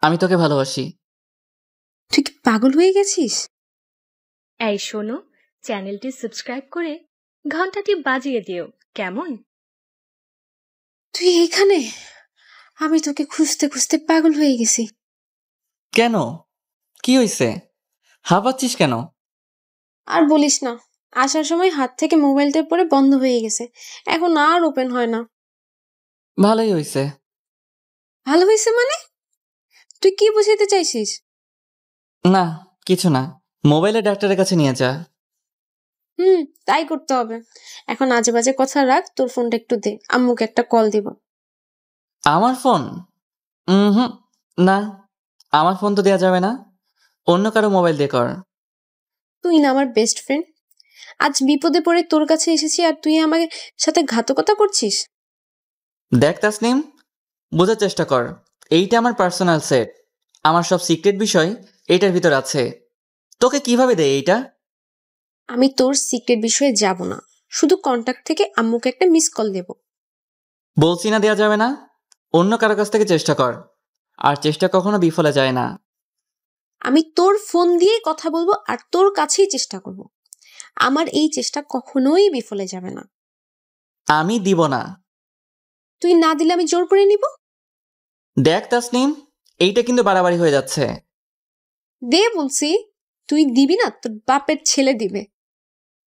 আমি তোকে ভালোবাসি। তুই কি পাগল হয়ে গেছিস? এই শোনো, চ্যানেলটি সাবস্ক্রাইব করে ঘন্টাটি বাজিয়ে দিও, কেমন? তুই এখানে? আমি তোকে খুঁজতে খুঁজতে পাগল হয়ে গেছি। কেন? কি হইছে? হাঁপাচ্ছিস কেন? আর বলিস না, আসার সময় হাত থেকে মোবাইলটা পড়ে বন্ধ হয়ে গেছে, এখন আর ওপেন হয় না। ভালোই হইছে। ভালো হয়েছে মানে? তুই কি বুঝাইতে চাইছিস? না, কিছু না। মোবাইলে ডাক্তারের কাছে নিয়ে যা। তাই করতে হবে। এখন আজে বাজে কথা রাখ, তোর ফোনটা একটু দে, আম্মুকে একটা কল দিব। আমার ফোন? হুম, না, আমার ফোন তো দেওয়া যাবে না। অন্য কারো মোবাইল দিয়ে কর। তুই না আমার বেস্ট ফ্রেন্ড, আজ বিপদে পড়ে তোর কাছে এসেছি আর তুই আমার সাথে ঘাতকতা করছিস। দেখ তাসনিম, বোঝার চেষ্টা কর। এইটা আমার পার্সোনাল সেট। আমার সব সিক্রেট বিষয় এইটার ভিতর আছে। তোকে কিভাবে দেয় এইটা? আমি তোর সিক্রেট বিষয়ে যাব না, শুধু কন্টাক্ট থেকে আম্মুকে একটা মিস কল দেব। বলছি না দেওয়া যাবে না। অন্য কারো কাছ থেকে চেষ্টা কর, আর চেষ্টা কখনো বিফলে যায় না। আমি তোর ফোন দিয়ে কথা বলবো আর তোর কাছেই চেষ্টা করব। আমার এই চেষ্টা কখনোই বিফলে যাবে না। আমি দিব না। তুই না দিলে আমি জোর করে নিব। দেখ তাসনিম, এইটা কিন্তু বাড়াবাড়ি হয়ে যাচ্ছে। দে বলছি। তুই দিবি না, তোর বাপের ছেলে দিবে।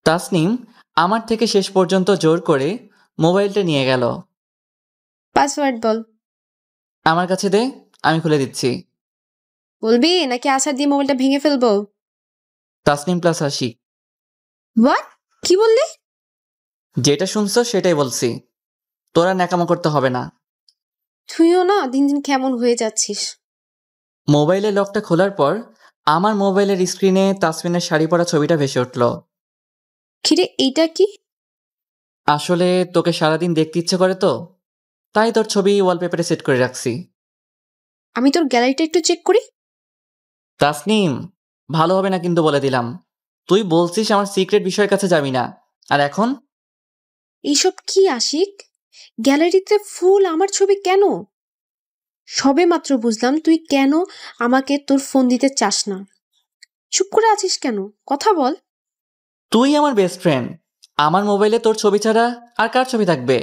তাসনিম আমার থেকে শেষ পর্যন্ত জোর করে মোবাইলটা নিয়ে গেল। পাসওয়ার্ড বল। আমার কাছে দে, আমি খুলে দিচ্ছি। বলবি নাকি আশা দিয়ে মোবাইলটা ভেঙে ফেলবো? তাসনিম প্লাস আশিক। হোয়াট? কি বললি? যেটা শুনছো সেটাই বলছি। তোরা ন্যাকামো করতে হবে না। তুইও না দিন দিন কেমন হয়ে যাচ্ছিস। মোবাইলের লকটা খোলার পর আমার মোবাইলের স্ক্রিনে তাসমিনের শাড়ি পরা ছবিটা ভেসে উঠল। খিরে, এইটা কি? আসলে তোকে সারাদিন দেখতে ইচ্ছে করে তো, তাই তোর ছবি ওয়ালপেপারে সেট করে রাখছি। আমি তোর গ্যালারিটা একটু চেক করি। তাসনিম, ভালো হবে না কিন্তু বলে দিলাম। তুই বলছিস আমার সিক্রেট বিষয়ের কাছে যাবি না, আর এখন? এইসব কি আশিক? গ্যালারিতে ফুল আমার ছবি কেন? সবে মাত্র বুঝলাম তুই কেন আমাকে তোর ফোন দিতে চাস না। চুপ করে আছিস কেন? কথা বল। তুই আমার বেস্ট ফ্রেন্ড। আমার মোবাইলে তোর ছবি ছাড়া আর কার ছবি থাকবে?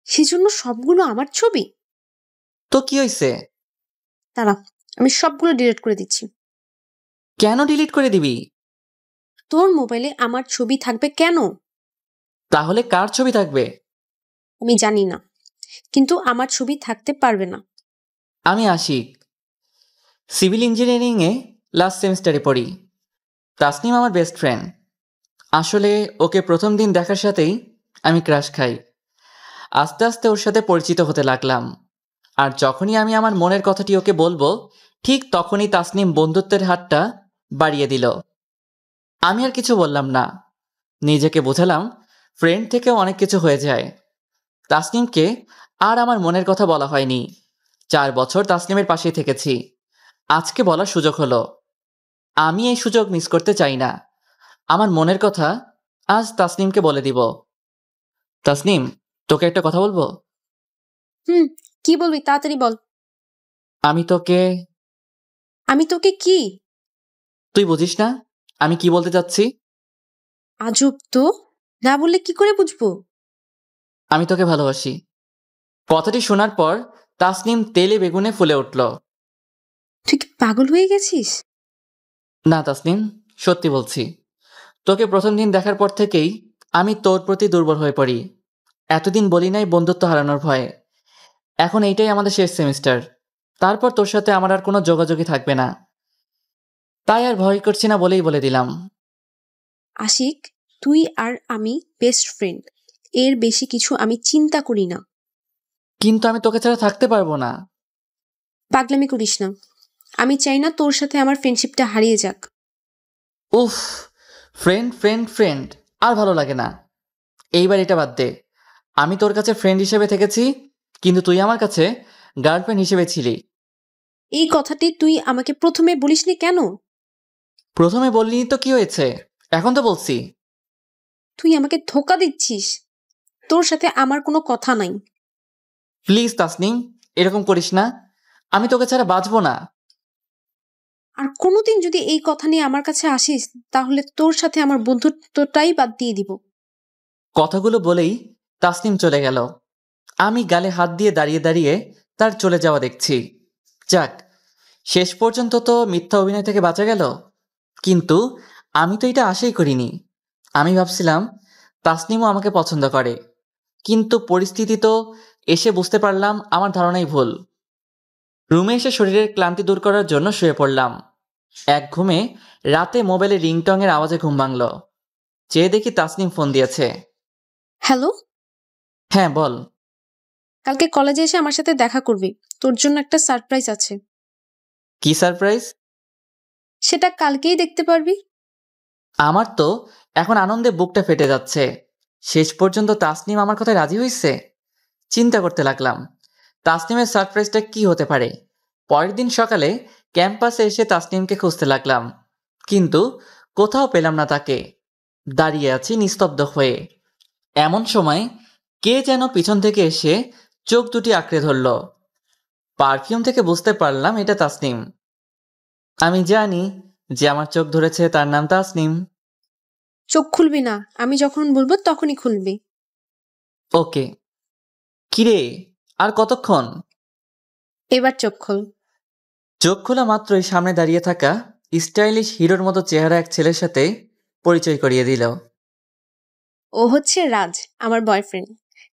সেজন্য সবগুলো আমার ছবি? তো কি হইছে? দাঁড়া, আমি সবগুলো ডিলিট করে দিচ্ছি। কেন ডিলিট করে দিবি? তোর মোবাইলে আমার ছবি থাকবে কেন? তাহলে কার ছবি থাকবে? আমি জানি না, কিন্তু আমার ছবি থাকতে পারবে না। আমি আশিক, সিভিল ইঞ্জিনিয়ারিংয়ে লাস্ট সেমিস্টারে পড়ি। তাসনিম আমার বেস্ট ফ্রেন্ড। আসলে ওকে প্রথম দিন দেখার সাথেই আমি ক্রাশ খাই। আস্তে আস্তে ওর সাথে পরিচিত হতে লাগলাম। আর যখনই আমি আমার মনের কথাটি ওকে বলবো, ঠিক তখনই তাসনিম বন্ধুত্বের হাতটা বাড়িয়ে দিল। আমি আর কিছু বললাম না। নিজেকে বোঝালাম ফ্রেন্ড থেকেও অনেক কিছু হয়ে যায়। তাসনিমকে আর আমার মনের কথা বলা হয়নি। 4 বছর তাসনিমের পাশেই থেকেছি। আজকে বলার সুযোগ হলো। আমি এই সুযোগ মিস করতে চাই না। আমার মনের কথা আজ তাসনিমকে বলে দিব। তাসনিম, তোকে একটা কথা বলবো। কি বলবি? তাড়াতাড়ি বল। আমি তোকে। আমি তোকে কি? তুই বুঝিস না আমি কি বলতে চাচ্ছি? আজব তো, না বললে কি করে বুঝবো? আমি তোকে ভালোবাসি। কথাটি শোনার পর তাসনিম তেলে বেগুনে ফুলে উঠল। তুই কি পাগল হয়ে গেছিস? না তাসনিম, সত্যি বলছি। তোকে প্রথম দিন দেখার পর থেকেই আমি তোর প্রতি দুর্বল হয়ে পড়ি। এতদিন বলি নাই বন্ধুত্ব হারানোর ভয়ে। এখন এইটাই আমাদের শেষ সেমিস্টার। তারপর তোর সাথে আমার আর কোনো যোগাযোগই থাকবে না। তাই আর ভয় করছি না বলেই বলে দিলাম। আশিক, তুই আর আমি বেস্ট ফ্রেন্ড, এর বেশি কিছু আমি চিন্তা করি না। কিন্তু আমি তোকে ছাড়া থাকতে পারবো না। পাগলামি করিস না। আমি চাই না তোর সাথে আমার ফ্রেন্ডশিপটা হারিয়ে যাক। উফ, ফ্রেন্ড ফ্রেন্ড ফ্রেন্ড, আর ভালো লাগে না। এইবার এটা বাদ দে। আমি তোর কাছে ফ্রেন্ড হিসেবে থেকেছি, কিন্তু তুই আমার কাছে গার্লফ্রেন্ড হিসেবে ছিলি। এই কথাটি তুই আমাকে প্রথমে বলিসনি কেন? প্রথমে বললি তো কি হয়েছে, এখন তো বলছি। তুই আমাকে ধোঁকা দিচ্ছিস। তোর সাথে আমার কোনো কথা নাই। প্লিজ তাসনিম, এরকম করিস না। আমি তোকে ছাড়া বাঁচবো না। আর কোনোদিন যদি এই কথা নিয়ে আমার কাছে আসিস তাহলে তোর সাথে আমার বন্ধুত্বটাই বাদ দিয়ে দিব। কথাগুলো বলেই তাসনিম চলে গেল। আমি গালে হাত দিয়ে দাঁড়িয়ে দাঁড়িয়ে তার চলে যাওয়া দেখছি। যাক, শেষ পর্যন্ত তো মিথ্যা অভিনয় থেকে বাঁচা গেল। কিন্তু আমি তো এটা আশাই করিনি। আমি ভাবছিলাম তাসনিমও আমাকে পছন্দ করে, কিন্তু পরিস্থিতি তো এসে বুঝতে পারলাম আমার ধারণাই ভুল। রুমে এসে শরীরের ক্লান্তি দূর করার জন্য শুয়ে পড়লাম। এক ঘুমে রাতে মোবাইলে রিংটংয়ের আওয়াজে ঘুম ভাঙল। চেয়ে দেখি তাসনিম ফোন দিয়েছে। হ্যালো, হ্যাঁ বল। কালকে কলেজে এসে আমার সাথে দেখা করবি, তোর জন্য একটা সারপ্রাইজ আছে। কি সারপ্রাইজ? সেটা কালকেই দেখতে পারবি। আমার তো এখন আনন্দে বুকটা ফেটে যাচ্ছে। শেষ পর্যন্ত তাসনিম আমার কথায় রাজি হয়েছে। চিন্তা করতে লাগলাম তাসনিমের সারপ্রাইজটা কি হতে পারে। পরের দিন সকালে ক্যাম্পাসে এসে তাসনিমকে খুঁজতে লাগলাম, কিন্তু কোথাও পেলাম না তাকে। দাঁড়িয়ে আছি নিস্তব্ধ হয়ে। এমন সময় কে যেন পিছন থেকে এসে চোখ দুটি আঁকড়ে ধরল। পারফিউম থেকে বুঝতে পারলাম এটা তাসনিম। আমি জানি যে আমার চোখ ধরেছে তার নাম তাসনিম। চোখ খুলবি না, আমি যখন বলবো তখনই খুলবি। ওকে। কিরে, আর কতক্ষণ? এবার চোখ খোল। চোখ খোলা মাত্রই সামনে দাঁড়িয়ে থাকা স্টাইলিশ হিরোর মতো চেহারা এক ছেলের সাথে পরিচয় করিয়ে দিল। ও হচ্ছে রাজ, আমার বয়ফ্রেন্ড।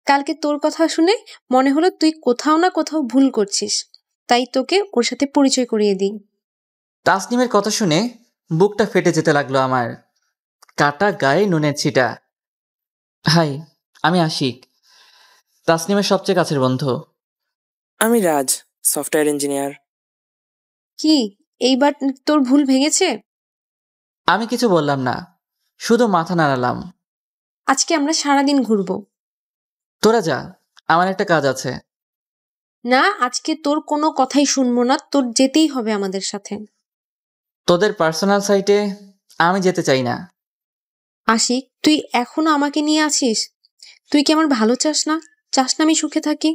কালকে তোর কথা শুনে মনে হলো তুই কোথাও না কোথাও ভুল করছিস, তাই তোকে ওর সাথে পরিচয় করিয়ে দিই। তাসনিমের কথা শুনে বুকটা ফেটে যেতে লাগলো আমার। কাটা গায়ে নুনের ছিটা। হাই, আমি আশিক, তাসনিমের সবচেয়ে কাছের বন্ধু। আমি রাজ, সফটওয়্যার ইঞ্জিনিয়ার। কি, এইবার তোর ভুল ভেঙেছে? আমি কিছু বললাম না, শুধু মাথা নাড়ালাম। আজকে আমরা সারাদিন ঘুরবো। তোরা যা, আমার একটা কাজ আছে। না, আজকে তোর কোনো কথাই শুনবো না, তোর যেতেই হবে আমাদের সাথে। তোদের পার্সোনাল সাইটে আমি যেতে চাই না। আশিক, তুই এখনো আমাকে নিয়ে আছিস? তুই কি আমার ভালো চাস না? চাস না আমি সুখে থাকি?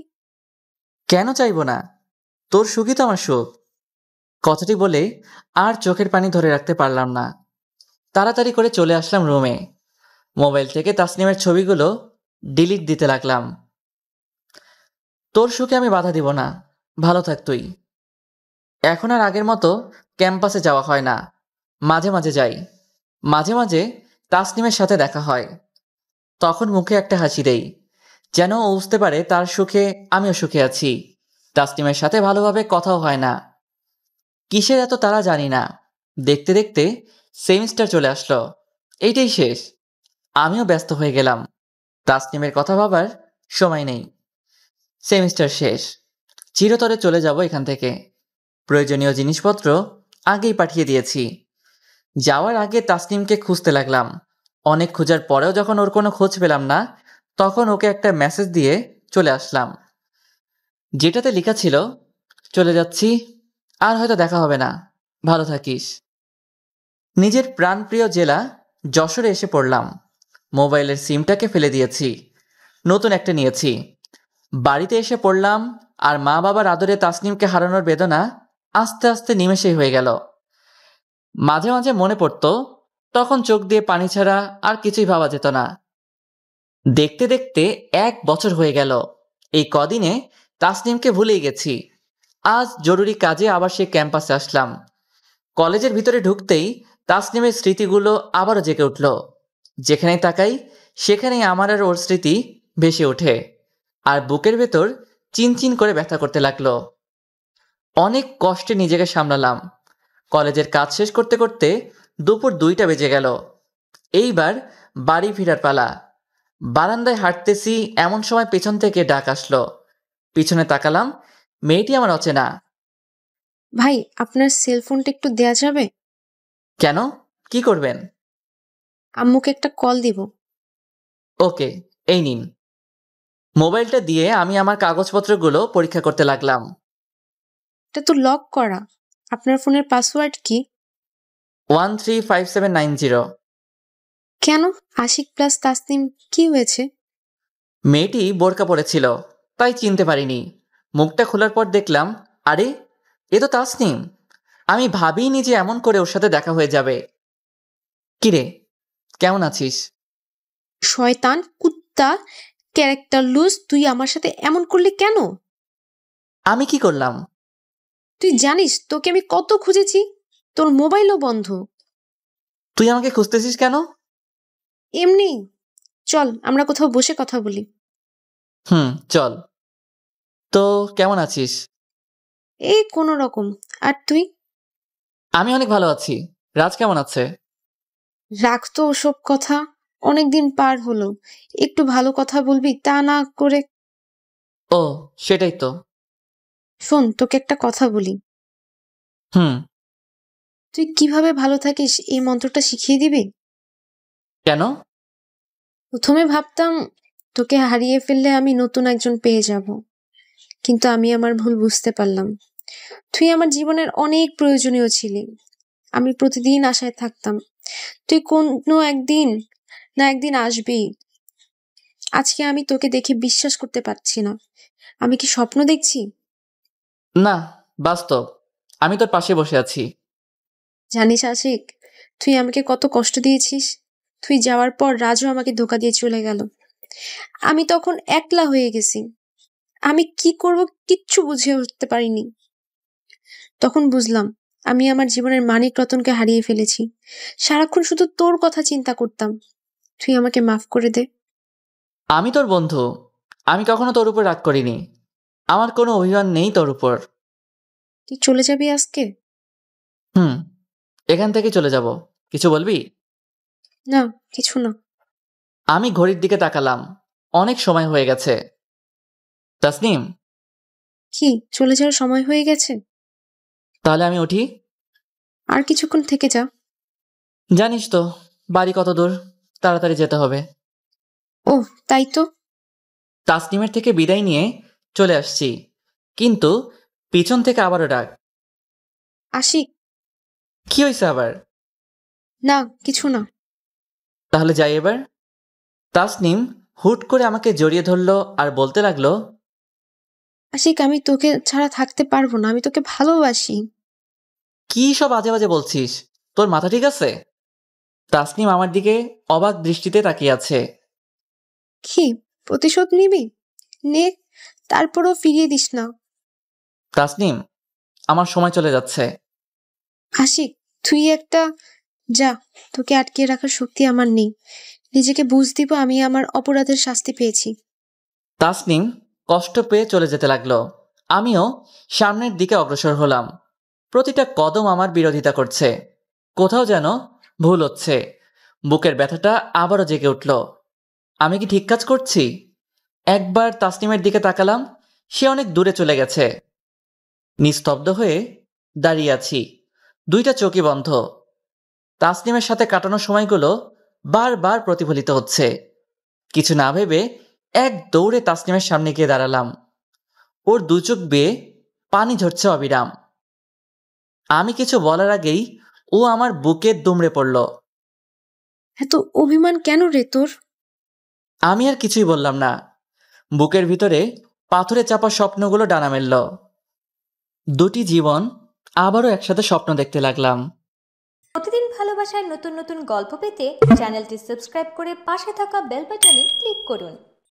কেন চাইবো না? তোর সুখই তো আমার সুখ। কথাটি বলে আর চোখের পানি ধরে রাখতে পারলাম না। তাড়াতাড়ি করে চলে আসলাম রুমে। মোবাইল থেকে তাসনিমের ছবিগুলো ডিলিট দিতে লাগলাম। তোর সুখে আমি বাধা দিব না, ভালো থাক তুই। এখন আর আগের মতো ক্যাম্পাসে যাওয়া হয় না। মাঝে মাঝে যাই। মাঝে মাঝে তাসনিমের সাথে দেখা হয়। তখন মুখে একটা হাসি দেই, যেন ও বুঝতে পারে তার সুখে আমিও সুখে আছি। তাসনিমের সাথে ভালোভাবে কথাও হয় না। কিসের এত তারা জানি না। দেখতে দেখতে সেমিস্টার চলে আসলো। এইটাই শেষ। আমিও ব্যস্ত হয়ে গেলাম। তাসনিমের কথা ভাবার সময় নেই। সেমিস্টার শেষ। চিরতরে চলে যাব এখান থেকে। প্রয়োজনীয় জিনিসপত্র আগেই পাঠিয়ে দিয়েছি। যাওয়ার আগে তাসনিমকে খুঁজতে লাগলাম। অনেক খোঁজার পরেও যখন ওর কোনো খোঁজ পেলাম না, তখন ওকে একটা মেসেজ দিয়ে চলে আসলাম, যেটাতে লেখা ছিল, চলে যাচ্ছি, আর হয়তো দেখা হবে না, ভালো থাকিস। নিজের প্রাণপ্রিয় জেলা যশোরে এসে পড়লাম। মোবাইলের সিমটাকে ফেলে দিয়েছি, নতুন একটা নিয়েছি। বাড়িতে এসে পড়লাম, আর মা বাবার আদরে তাসনিমকে হারানোর বেদনা আস্তে আস্তে নিমেষেই হয়ে গেল। মাঝে মাঝে মনে পড়তো, তখন চোখ দিয়ে পানি ছাড়া আর কিছুই ভাবা যেত না। দেখতে দেখতে 1 বছর হয়ে গেল। এই কদিনে তাসনিমকে ভুলেই গেছি। আজ জরুরি কাজে আবার সেই ক্যাম্পাসে আসলাম। কলেজের ভিতরে ঢুকতেই তাসনিমের স্মৃতিগুলো আবারও জেগে উঠল। যেখানেই তাকাই সেখানেই আমার আর ওর স্মৃতি ভেসে ওঠে, আর বুকের ভেতর চিনচিন করে ব্যথা করতে লাগলো। অনেক কষ্টে নিজেকে সামলালাম। কলেজের কাজ শেষ করতে করতে দুপুর 2টা বেজে গেল। এইবার বাড়ি ফেরার পালা। বারান্দায় হাঁটতেছি, এমন সময় পেছন থেকে ডাক আসলো। পিছনে তাকালাম, মেয়েটি আমার অচেনা। ভাই, আপনার সেলফোনটা একটু দেয়া যাবে? কেন, কি করবেন? আম্মুকে একটা কল দিব। ওকে, এই নিন। মোবাইলটা দিয়ে আমি আমার কাগজপত্রগুলো পরীক্ষা করতে লাগলাম। এটা তো লক করা। আপনার ফোনের পাসওয়ার্ড কি? 135790। কেন? আশিক প্লাস তাসনিম কি হয়েছে? মেয়েটি বোরকা পরেছিল, তাই চিনতে পারিনি। মুখটা খোলার পর দেখলাম, আরে এ তো তাসনিম। আমি ভাবিনি যে এমন করে ওর সাথে দেখা হয়ে যাবে। কিরে, কেমন আছিস? শয়তান কুত্তা, ক্যারেক্টার লুজ, তুই আমার সাথে এমন করলি কেন? আমি কি করলাম? তুই জানিস তোকে আমি কত খুঁজেছি, তোর মোবাইলও বন্ধ। তুই আমাকে খুঁজতেছিস কেন? এমনি, চল আমরা কোথাও বসে কথা বলি। চল। তো কেমন আছিস? এই কোনো রকম। আর তুই? আমি অনেক ভালো আছি। রাজ কেমন আছে? রাখ তো ওসব কথা, অনেকদিন পার হলো, একটু ভালো কথা বলবি তা না করে। ও, সেটাই তো। শোন, তোকে একটা কথা বলি। হুম। তুই কিভাবে ভালো থাকিস এই মন্ত্রটা শিখিয়ে দিবি? কেন? প্রথমে ভাবতাম তোকে হারিয়ে ফেললে আমি নতুন একজন পেয়ে যাব, কিন্তু আমি আমার ভুল বুঝতে পারলাম। তুই আমার জীবনের অনেক প্রয়োজনীয় ছিলি। আমি প্রতিদিন আশায় থাকতাম তুই কোনো একদিন না একদিন আসবি। আজকে আমি তোকে দেখে বিশ্বাস করতে পারছি না। আমি কি স্বপ্ন দেখছি? না, বাস্তব। আমি তোর পাশে বসে আছি। জানিস আশিক, তুই আমাকে কত কষ্ট দিয়েছিস। তুই যাওয়ার পর রাজু আমাকে ধোকা দিয়ে চলে গেল। আমি তখন একলা হয়ে গেছি। আমি কি করব কিচ্ছু বুঝে উঠতে পারিনি। তখন বুঝলাম আমি আমার জীবনের মানিক রতনকে হারিয়ে ফেলেছি। সারাক্ষণ শুধু তোর কথা চিন্তা করতাম। তুই আমাকে মাফ করে দে। আমি তোর বন্ধু। আমি কখনো তোর উপর রাগ করিনি। আমার কোনো অভিমান নেই তোর উপর। তুই চলে যাবি আজকে? হুম। এখান থেকে চলে যাব। কিছু বলবি? না, কিছু না। আমি ঘড়ির দিকে তাকালাম। অনেক সময় হয়ে গেছে। তাসনিম, কি, চলে যাওয়ার সময় হয়ে গেছে? তাহলে আমি উঠি? আর কিছুক্ষণ থেকে যা। জানিস তো বাড়ি কত দূর, তাড়াতাড়ি যেতে হবে। ও, তাই তো। তাসনিমের থেকে বিদায় নিয়ে চলে আসছি, কিন্তু পিছন থেকে আবারও ডাক। আশিক। কি হয়েছে আবার? না, কিছু না। তাহলে যাই এবার। তাসনিম হুট করে আমাকে জড়িয়ে ধরলো আর বলতে লাগলো, আশিক, আমি তোকে ছাড়া থাকতে পারবো না, আমি তোকে ভালোবাসি। কি সব আজে বাজে বলছিস? তোর মাথা ঠিক আছে? তাসনিম আমার দিকে অবাক দৃষ্টিতে তাকিয়ে আছে। কি, প্রতিশোধ নিবি? নে, তারপরও ফিরিয়ে দিস না। তাসনিম, আমার সময় চলে যাচ্ছে। আশিক, তুই একটা, যা, তোকে আটকে রাখার শক্তি আমার নেই। নিজেকে বুঝ দিব আমি আমার অপরাধের শাস্তি পেয়েছি। তাসনিম কষ্ট পেয়ে চলে যেতে লাগলো। আমিও সামনের দিকে অগ্রসর হলাম। প্রতিটা কদম আমার বিরোধিতা করছে। কোথাও যেন ভুল হচ্ছে। বুকের ব্যথাটা আবারও জেগে উঠল। আমি কি ঠিক কাজ করছি? একবার তাসনিমের দিকে তাকালাম। সে অনেক দূরে চলে গেছে। নিস্তব্ধ হয়ে দাঁড়িয়ে আছি, দুইটা চোখই বন্ধ। তাসনিমের সাথে কাটানো সময়গুলো বারবার প্রতিফলিত হচ্ছে। কিছু না ভেবে এক দৌড়ে তাসনিমের সামনে গিয়ে দাঁড়ালাম। ওর দু চোখ বেয়ে পানি ঝরছে অবিরাম। আমি কিছু বলার আগেই ও আমার বুকে দুমড়ে পড়ল। এত অভিমান কেন রে তোর? আমি আর কিছুই বললাম না। বুকের ভিতরে পাথরে চাপা স্বপ্নগুলো ডানা মেলল। দুটি জীবন আবারও একসাথে স্বপ্ন দেখতে লাগলাম। প্রতিদিন ভালোবাসার নতুন নতুন গল্প পেতে চ্যানেলটি সাবস্ক্রাইব করে পাশে থাকা বেল বাটনে ক্লিক করুন।